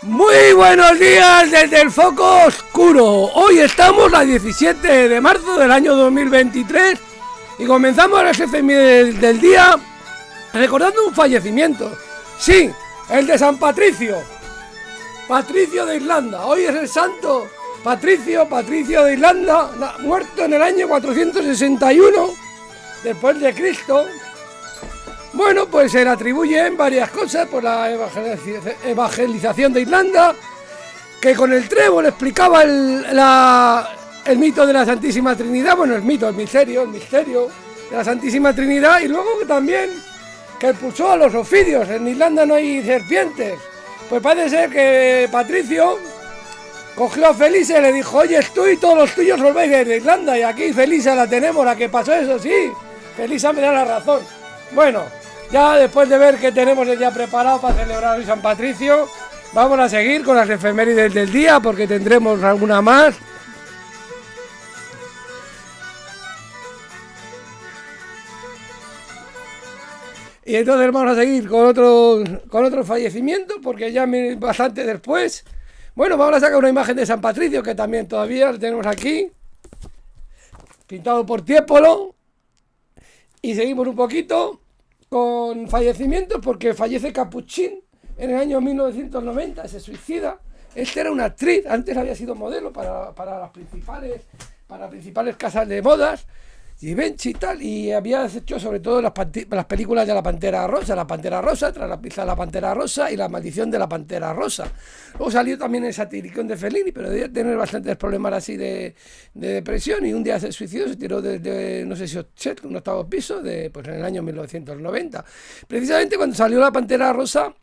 Muy buenos días desde el foco oscuro. Hoy estamos a 17 de marzo del año 2023 y comenzamos las efemérides del día recordando un fallecimiento. Sí, el de San Patricio, Patricio de Irlanda. Hoy es el santo Patricio de Irlanda, muerto en el año 461 después de Cristo. Bueno, pues se le atribuyen varias cosas por la evangelización de Irlanda, que con el trébol explicaba el mito de la Santísima Trinidad, bueno, el misterio de la Santísima Trinidad, y luego que también que expulsó a los ofidios. En Irlanda no hay serpientes. Pues parece ser que Patricio cogió a Felisa y le dijo: oye, tú y todos los tuyos os vais de Irlanda, y aquí Felisa la tenemos, la que pasó eso, sí, Felisa me da la razón. Bueno, ya después de ver que tenemos el día preparado para celebrar hoy San Patricio, vamos a seguir con las efemérides del día, porque tendremos alguna más. Y entonces vamos a seguir con otro fallecimiento, porque ya bastante después. Bueno, vamos a sacar una imagen de San Patricio, que también todavía lo tenemos aquí, pintado por Tiepolo. Y seguimos un poquito con fallecimientos, porque fallece Capuchin en el año 1990, se suicida. Esta era una actriz, antes había sido modelo para las principales casas de modas, Givenchy y tal, y había hecho sobre todo las películas de la Pantera Rosa, tras la pista de la Pantera Rosa y la maldición de la Pantera Rosa. Luego salió también el Satiricón de Fellini, pero debía tener bastantes problemas así de depresión, y un día se suicidó, se tiró desde, no sé si un octavo piso, pues en el año 1990. Precisamente cuando salió la Pantera Rosa,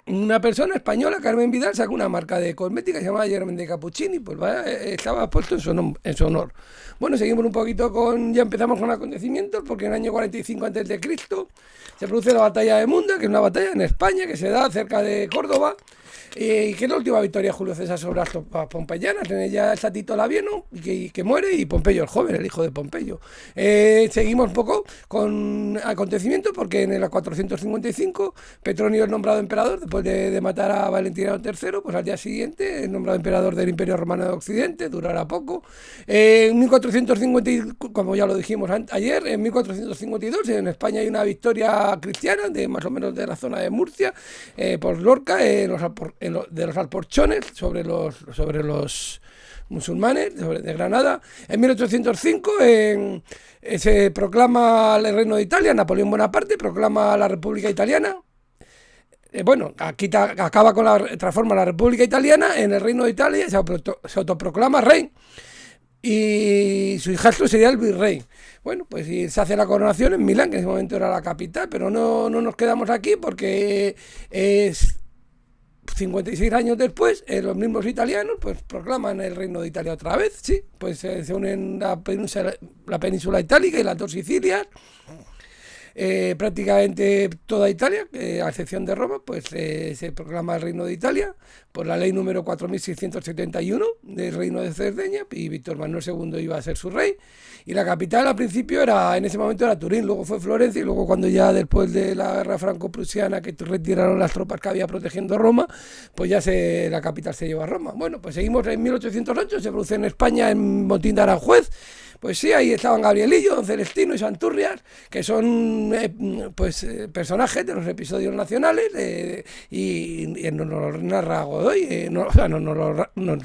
una persona española, Carmen Vidal, sacó una marca de cosmética que se llamaba Germen de Cappuccini, pues estaba puesto en su honor. Bueno, seguimos un poquito ya empezamos con acontecimientos, porque en el año 45 a.C. se produce la batalla de Munda, que es una batalla en España que se da cerca de Córdoba, y que es la última victoria de Julio César sobre las tropas pompeyanas. En ella está Tito Labieno, que muere, y Pompeyo el joven, el hijo de Pompeyo. Seguimos un poco con acontecimientos, porque en el 455 Petronio es nombrado emperador después de matar a Valentiniano III. Pues al día siguiente es nombrado emperador del Imperio Romano de Occidente, durará poco. En 1450, como ya lo dijimos ayer, en 1452 en España hay una victoria cristiana más o menos de la zona de Murcia, por Lorca, de los Alporchones sobre los musulmanes de Granada. En 1805 se proclama el Reino de Italia, Napoleón Bonaparte proclama la República Italiana. Transforma la República Italiana en el Reino de Italia, se autoproclama rey, y su hijastro sería el virrey. Bueno, pues se hace la coronación en Milán, que en ese momento era la capital, pero no nos quedamos aquí, porque es 56 años después, los mismos italianos pues proclaman el Reino de Italia otra vez, sí, pues se unen la península itálica y las dos Sicilias. Prácticamente toda Italia, a excepción de Roma, pues se proclama el Reino de Italia por la ley número 4671 del Reino de Cerdeña, y Víctor Manuel II iba a ser su rey, y la capital al principio en ese momento era Turín, luego fue Florencia, y luego cuando ya después de la guerra franco-prusiana, que retiraron las tropas que había protegiendo Roma, pues ya la capital se llevó a Roma. Bueno, pues seguimos en 1808, se produce en España en Motín de Aranjuez. Pues sí, ahí estaban Gabrielillo, Don Celestino y Santurrias, que son personajes de los episodios nacionales, y nos lo narra Godoy, nos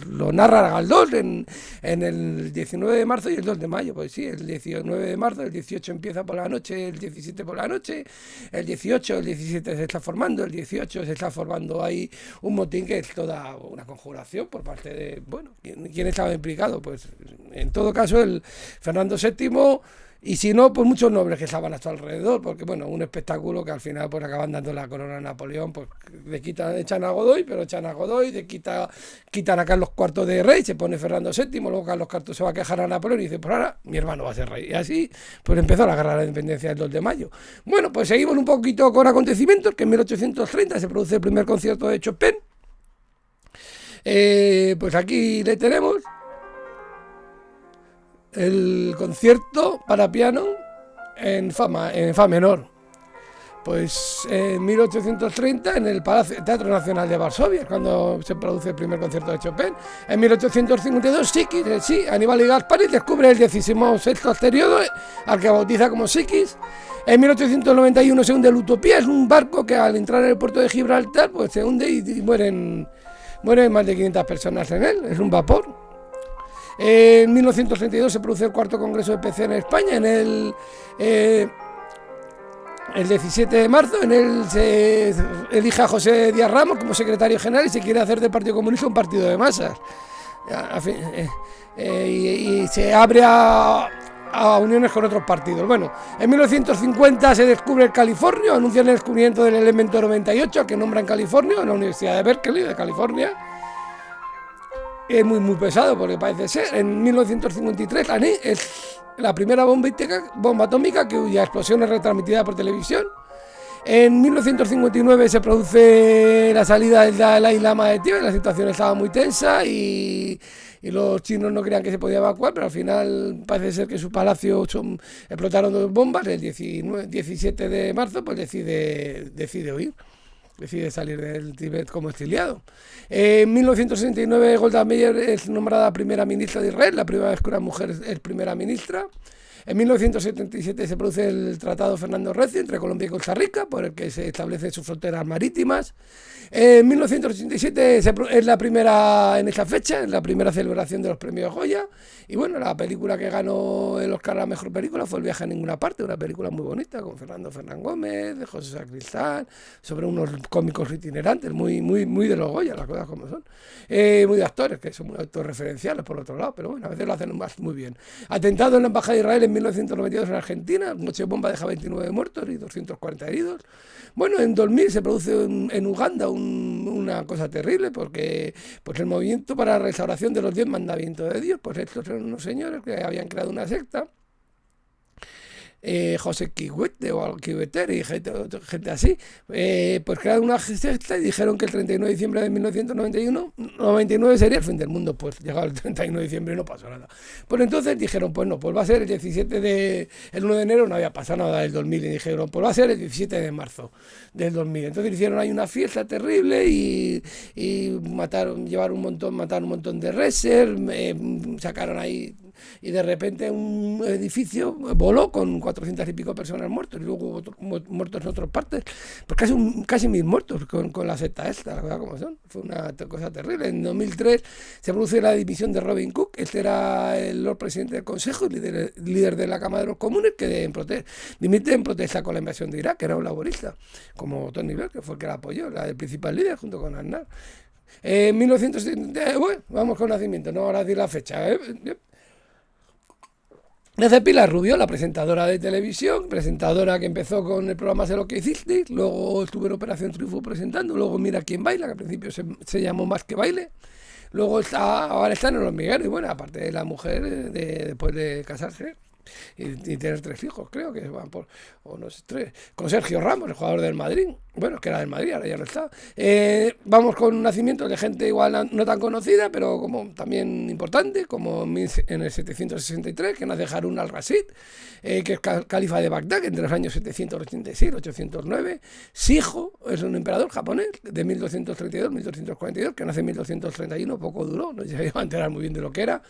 lo narra Galdós en el 19 de marzo y el 2 de mayo. Pues sí, el 19 de marzo, el 18 empieza por la noche, el 17 por la noche, el 18, el 17 se está formando, el 18 se está formando ahí un motín que es toda una conjuración por parte de, ¿quién estaba implicado? Pues en todo caso el Fernando VII, y si no, pues muchos nobles que estaban a su alrededor, porque un espectáculo que al final pues acaban dando la corona a Napoleón, pues echan a Godoy, quitan a Carlos IV de rey, se pone Fernando VII, luego Carlos IV se va a quejar a Napoleón y dice: pues ahora mi hermano va a ser rey. Y así pues empezó la guerra de la independencia del 2 de mayo. Bueno, pues seguimos un poquito con acontecimientos, que en 1830 se produce el primer concierto de Chopin. Pues aquí le tenemos el concierto para piano en fa menor. Pues en 1830 en el Teatro Nacional de Varsovia, cuando se produce el primer concierto de Chopin. En 1852, Psiquis, Aníbal Gaspari descubre el 16º asteroide, al que bautiza como Psiquis. En 1891 se hunde el Utopía, es un barco que al entrar en el puerto de Gibraltar pues se hunde y mueren más de 500 personas en él, es un vapor. En 1932 se produce el cuarto congreso de PC en España, el 17 de marzo, en él se elige a José Díaz Ramos como secretario general y se quiere hacer del Partido Comunista un partido de masas. Y se abre a uniones con otros partidos. Bueno, en 1950 se descubre el californio, anuncian el descubrimiento del elemento 98 que nombran Californio en la Universidad de Berkeley de California. Es muy pesado porque parece ser. En 1953 es la primera bomba atómica cuya explosión es retransmitida por televisión. En 1959 se produce la salida del Dalai Lama de Tíbet. La situación estaba muy tensa y los chinos no creían que se podía evacuar, pero al final parece ser que su palacio explotaron 2 bombas. El 17 de marzo pues decide huir. Decide salir del Tíbet como exiliado. En 1969 Golda Meir es nombrada primera ministra de Israel, la primera vez que una mujer es primera ministra. En 1977 se produce el Tratado Fernando Recio entre Colombia y Costa Rica, por el que se establecen sus fronteras marítimas. En 1987 es la primera, en esa fecha, es la primera celebración de los premios Goya. Y bueno, la película que ganó el Oscar a la mejor película fue El viaje a ninguna parte, una película muy bonita con Fernando Fernán Gómez, de José Sacristán, sobre unos cómicos itinerantes, muy de los Goya, las cosas como son. Muy de actores, que son muy autorreferenciales por otro lado, pero bueno, a veces lo hacen muy bien. Atentado en la Embajada de Israel en 1992 en Argentina, noche bomba deja 29 muertos y 240 heridos. Bueno, en 2000 se produce en Uganda una cosa terrible, porque pues el movimiento para la restauración de los 10 mandamientos de Dios, pues estos son unos señores que habían creado una secta, José Kiwete o Kiweteri y gente así, pues crearon una secta y dijeron que el 31 de diciembre de 1999 sería el fin del mundo. Pues llegado el 31 de diciembre y no pasó nada. Pues entonces dijeron, pues no, pues va a ser el 1 de enero no había pasado nada del 2000 y dijeron, pues va a ser el 17 de marzo del 2000. Entonces hicieron ahí una fiesta terrible y mataron un montón de reses, sacaron ahí. Y de repente un edificio voló con 400 y pico personas muertas y luego hubo muertos en otras partes, pues casi 1000 muertos con la secta esta, la verdad como son. Fue una cosa terrible. En 2003 se produce la dimisión de Robin Cook. Este era el Lord Presidente del Consejo, líder de la Cámara de los Comunes, que dimite en protesta con la invasión de Irak, que era un laborista, como Tony Blair, que fue el que la apoyó, el principal líder junto con Aznar. En 1970, bueno, vamos con nacimiento, no ahora decir la fecha, Nace Pilar Rubio, la presentadora de televisión, presentadora que empezó con el programa Sé lo que hiciste, luego estuvo en Operación Triunfo presentando, luego Mira quién baila, que al principio se llamó Más que baile, luego ahora está en Los Hormiguero, y bueno, aparte de la mujer, después de casarse y tener 3 hijos, creo que van por, o no sé, 3, con Sergio Ramos, el jugador del Madrid, bueno, que era del Madrid, ahora ya no está. Vamos con nacimientos de gente igual no tan conocida, pero como también importante, como en el 763, que nace Harun al-Rashid, que es califa de Bagdad, entre los años 786 y 809. Sijo es un emperador japonés de 1232-1242, que nace en 1231, poco duró, no se iba a enterar muy bien de lo que era.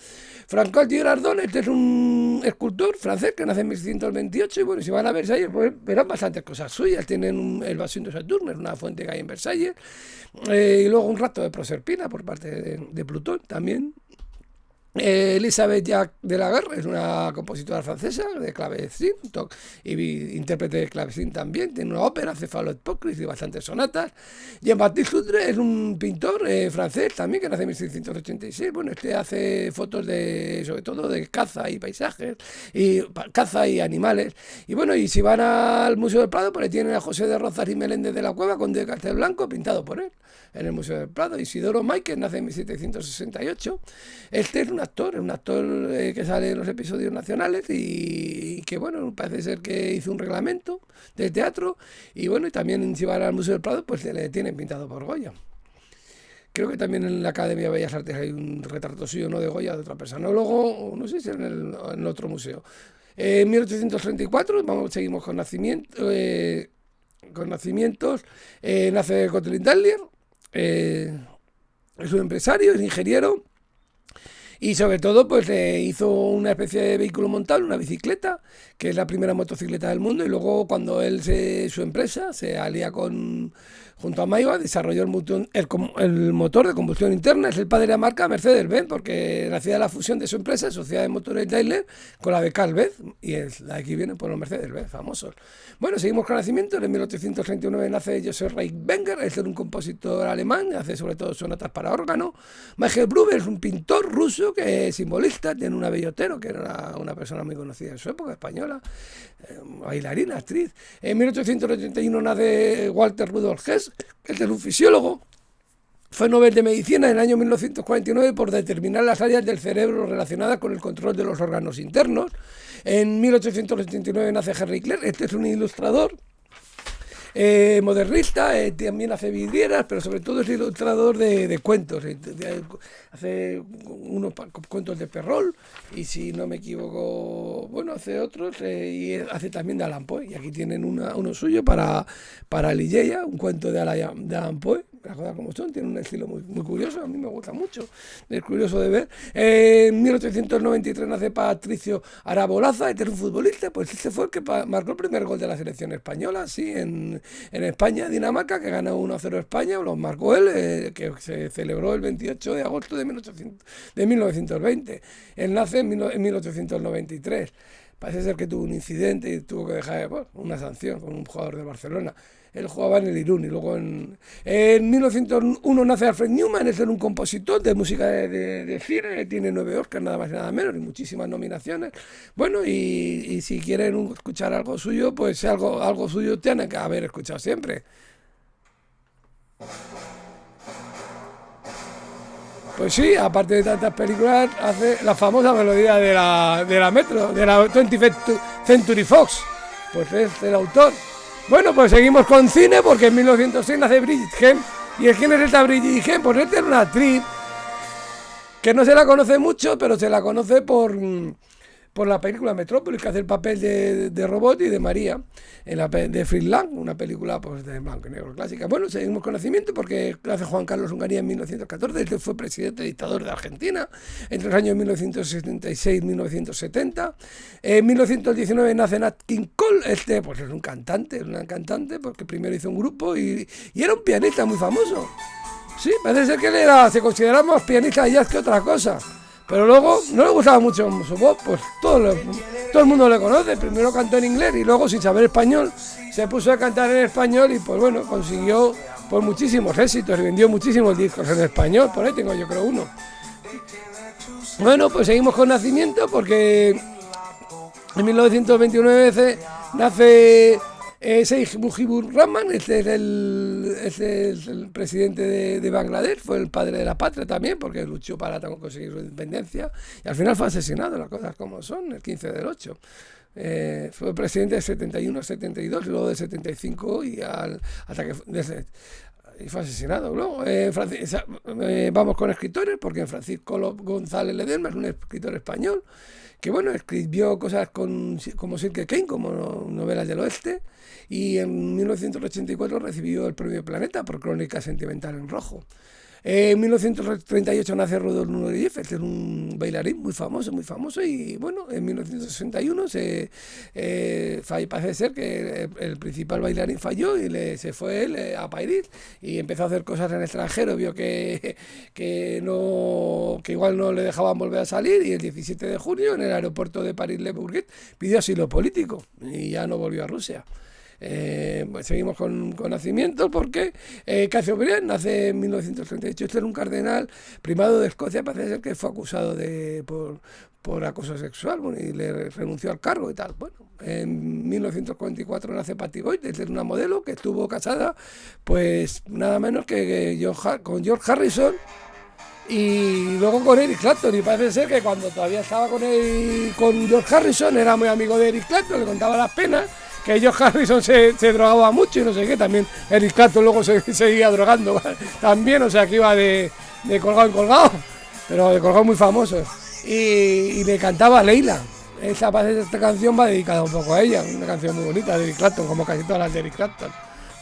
Francois Girardon, este es un escultor francés que nace en 1628, y bueno, si van a Versalles, pues verán bastantes cosas suyas. Tienen el Bassin de Saturno, es una fuente que hay en Versalles, y luego un rato de Proserpina por parte de Plutón también. Elisabeth Jacques de la Guerre es una compositora francesa de clavecín y intérprete de clavecín también. Tiene una ópera, Cefalopolis, y bastantes sonatas. Jean-Baptiste Loutre es un pintor francés también que nace en 1686. Bueno, este hace fotos sobre todo de caza y paisajes, y caza y animales. Y bueno, y si van al Museo del Prado, pues tienen a José de Rozas y Meléndez de la Cueva con de Castelblanco pintado por él en el Museo del Prado. Isidoro Máiquez nace en 1768. Este es un actor que sale en los episodios nacionales y que, bueno, parece ser que hizo un reglamento de teatro. Y bueno, y también si van al Museo del Prado, pues se le tienen pintado por Goya. Creo que también en la Academia de Bellas Artes hay un retrato suyo, no de Goya, de otra persona. Luego, no sé si en otro museo. En 1834, seguimos con nacimiento. con nacimientos, nace Gottlieb Daimler, es un empresario, es ingeniero. Y sobre todo, pues hizo una especie de vehículo montable, una bicicleta, que es la primera motocicleta del mundo. Y luego, cuando su empresa se alía junto a Maybach, desarrolló el motor de combustión interna. Es el padre de la marca Mercedes-Benz, porque nacía la fusión de su empresa, Sociedad de Motores Daimler, con la de Carl Benz. Y de aquí vienen por los Mercedes-Benz famosos. Bueno, seguimos con nacimientos. En 1839 nace Joseph Reich Wenger, es un compositor alemán, hace sobre todo sonatas para órgano. Michael Bruber es un pintor ruso que es simbolista, tiene una bellotero, que era una persona muy conocida en su época, española, bailarina, actriz. En 1881 nace Walter Rudolf Hess, que es un fisiólogo. Fue Nobel de Medicina en el año 1949 por determinar las áreas del cerebro relacionadas con el control de los órganos internos. En 1889 nace Henry Clerc, este es un ilustrador modernista, también hace vidrieras, pero sobre todo es ilustrador de cuentos. Hace unos cuentos de Perrault y, si no me equivoco, bueno, hace otros, y hace también de Allan Poe. Y aquí tienen uno suyo para Ligeia, un cuento de Allan Poe. Las cosas como son, tiene un estilo muy, muy curioso, a mí me gusta mucho, es curioso de ver. En 1893 nace Patricio Arabolaza, este es un futbolista, pues este fue el que marcó el primer gol de la selección española, sí, en España, Dinamarca, que ganó 1-0 España, los marcó él, que se celebró el 28 de agosto de 1920. Él nace en 1893. Parece ser que tuvo un incidente y tuvo que dejar una sanción con un jugador de Barcelona. Él jugaba en el Irún y luego en 1901 nace Alfred Newman, es un compositor de música de cine, tiene 9 Oscars, nada más y nada menos, y muchísimas nominaciones. Bueno, y si quieren escuchar algo suyo, pues algo suyo tienen que haber escuchado siempre. Pues sí, aparte de tantas películas, hace la famosa melodía de la Metro, de la 20th Century Fox. Pues es el autor. Bueno, pues seguimos con cine, porque en 1906 nace Bridget Hemp. ¿Y quién es esta Bridget Hemp? Pues esta es una actriz que no se la conoce mucho, pero se la conoce por la película Metrópolis, que hace el papel de Robot y de María, de Fritz Lang, una película pues de blanco y negro clásica. Bueno, seguimos con nacimiento porque hace Juan Carlos Onganía en 1914, este fue presidente dictador de Argentina entre los años 1966 y 1970. En 1919 nace Nat King Cole, pues es una cantante, porque primero hizo un grupo y era un pianista muy famoso. Sí, parece ser que se consideraba más pianista de jazz que otra cosa. Pero luego no le gustaba mucho su voz, pues todo el mundo le conoce. Primero cantó en inglés y luego, sin saber español, se puso a cantar en español y pues bueno, consiguió pues muchísimos éxitos y vendió muchísimos discos en español. Por ahí tengo yo creo uno. Bueno, pues seguimos con nacimiento, porque en 1929 nace Sheikh Mujibur Rahman. Este es el presidente de Bangladesh, fue el padre de la patria también, porque luchó para conseguir su independencia y al final fue asesinado, las cosas como son, el 15/8. Fue presidente de 71 a 72 y luego de 75 hasta que fue asesinado. Luego vamos con escritores, porque Francisco González Ledesma es un escritor español que bueno, escribió cosas como Silke Kane, como novelas del oeste, y en 1984 recibió el premio Planeta por Crónica Sentimental en Rojo. En 1938 nace Rudolf Nureyev, este es un bailarín muy famoso, y bueno, en 1961 parece ser que el principal bailarín falló y se fue él a París y empezó a hacer cosas en el extranjero, vio que igual no le dejaban volver a salir, y el 17 de junio en el aeropuerto de París-Le Bourget pidió asilo político y ya no volvió a Rusia. Pues seguimos con nacimientos, porque Chateaubriand nace en 1938. Este era un cardenal primado de Escocia, parece ser que fue acusado por acoso sexual, bueno, y le renunció al cargo y tal. Bueno, en 1944 nace Patty Boyd, es una modelo que estuvo casada pues nada menos que con George Harrison y luego con Eric Clapton, y parece ser que cuando todavía estaba con George Harrison era muy amigo de Eric Clapton, le contaba las penas, que George Harrison se drogaba mucho y no sé qué, también Eric Clapton luego se seguía drogando también, o sea que iba de colgado en colgado, pero de colgado muy famoso, y le cantaba Leila. Esta canción va dedicada un poco a ella, una canción muy bonita de Eric Clapton, como casi todas las de Eric Clapton.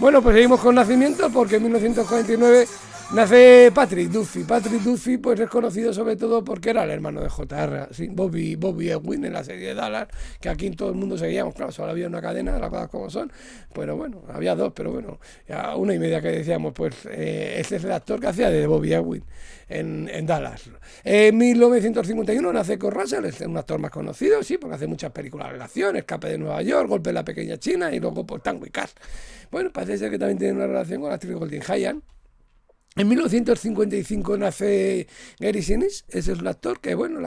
Bueno, pues seguimos con nacimientos porque en 1949 nace Patrick Duffy. Patrick Duffy pues es conocido sobre todo porque era el hermano de J.R. Sí, Bobby Ewing en la serie de Dallas, que aquí todo el mundo seguíamos, claro, solo había una cadena, las cosas como son, pero bueno, había dos, pero bueno, ya una y media que decíamos, pues este es el actor que hacía de Bobby Ewing en Dallas. En 1951 nace Kurt Russell, es un actor más conocido, sí, porque hace muchas películas de acción, Escape de Nueva York, Golpe en la Pequeña China y luego pues Tango y Cash. Bueno, parece ser que también tiene una relación con la actriz Goldie Hawn. En 1955 nace Gary Sinise, ese es un actor que, bueno,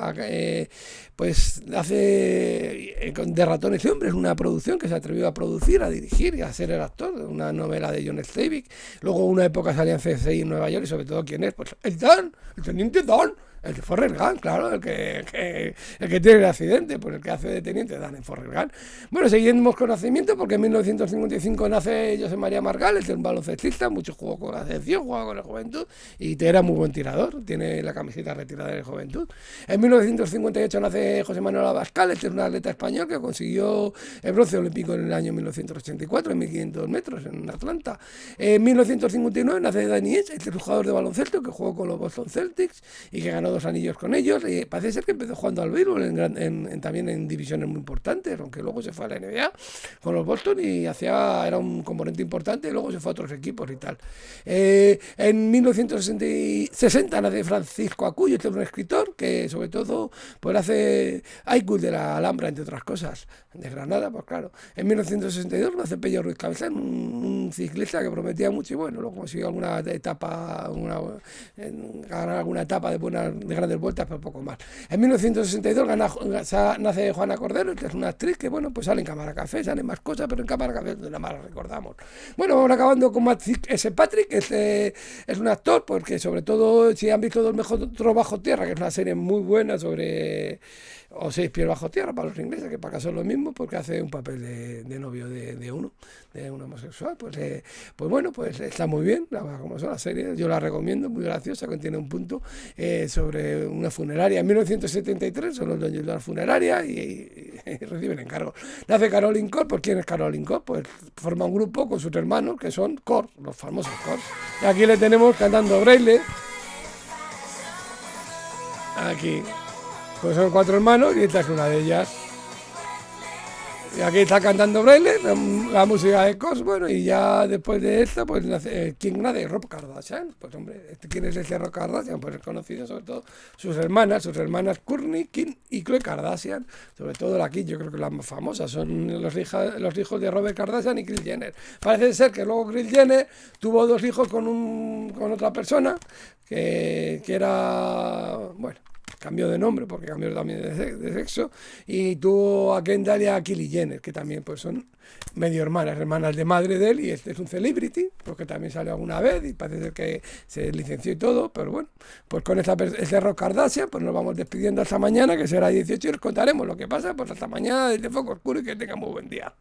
pues hace de Ratones y Hombres, una producción que se atrevió a producir, a dirigir y a ser el actor de una novela de John Steinbeck. Luego una época salía en CSI en Nueva York y sobre todo, ¿quién es? Pues el Dan, el teniente Dan. El de Forrest Gump, claro, el que tiene el accidente, pues el que hace de teniente Dan en Forrest Gump. Bueno, seguimos con nacimiento porque en 1955 nace José María Margal, es un baloncestista, mucho jugó con la selección, jugaba con la Juventud y era muy buen tirador, tiene la camiseta retirada de la Juventud. En 1958 nace José Manuel Abascal, este es un atleta español que consiguió el bronce olímpico en el año 1984 en 1500 metros en Atlanta. En 1959 nace Danny Ainge, este es un jugador de baloncesto que jugó con los Boston Celtics y que ganó 2 anillos con ellos, y parece ser que empezó jugando al béisbol también en divisiones muy importantes, aunque luego se fue a la NBA con los Boston y era un componente importante, y luego se fue a otros equipos y tal. En 1960 nace Francisco Acuyo, este es un escritor que sobre todo pues hace Aicul de la Alhambra, entre otras cosas, de Granada, pues claro. En 1962 nace Pello Ruiz Cabezán, un ciclista que prometía mucho y bueno, luego consiguió alguna etapa, ganar alguna etapa de grandes vueltas, pero poco más. En 1962 nace Juana Cordero, que es una actriz que, bueno, pues sale en Cámara Café, sale más cosas, pero en Cámara Café nada más la recordamos. Bueno, vamos acabando con Patrick, es un actor, porque sobre todo, si han visto Dos Metros Bajo Tierra, que es una serie muy buena sobre... o 6 pies bajo tierra para los ingleses, que para acá son lo mismo, porque hace un papel de novio de un homosexual. Pues bueno, pues está muy bien, como son las series, yo la recomiendo, muy graciosa, contiene un punto sobre una funeraria. En 1973 son los dueños de la funeraria y reciben encargo. Nace Caroline Corr, ¿por quién es Caroline Corr? Pues forma un grupo con sus hermanos, que son Corr, los famosos Corr. Y aquí le tenemos cantando Braille. Aquí. Pues son 4 hermanos y esta es una de ellas. Y aquí está cantando Braille, la música de Cos, bueno, y ya después de esta, pues ¿quién nace? Rob Kardashian. Pues hombre, ¿quién es ese Rob Kardashian? Pues es conocido sobre todo sus hermanas Kourtney, Kim y Khloe Kardashian. Sobre todo la Kim, yo creo que las más famosas, son los hijos de Robert Kardashian y Kris Jenner. Parece ser que luego Kris Jenner tuvo 2 hijos con otra persona, que era, bueno, cambió de nombre porque cambió también de sexo, y tuvo a Kendall y a Kylie Jenner, que también pues son medio hermanas de madre de él, y este es un celebrity, porque también salió alguna vez y parece ser que se licenció y todo, pero bueno, pues con este Rob Kardashian pues nos vamos despidiendo hasta mañana, que será 18, y os contaremos lo que pasa, pues hasta mañana desde Foco Oscuro, y que tengan muy buen día.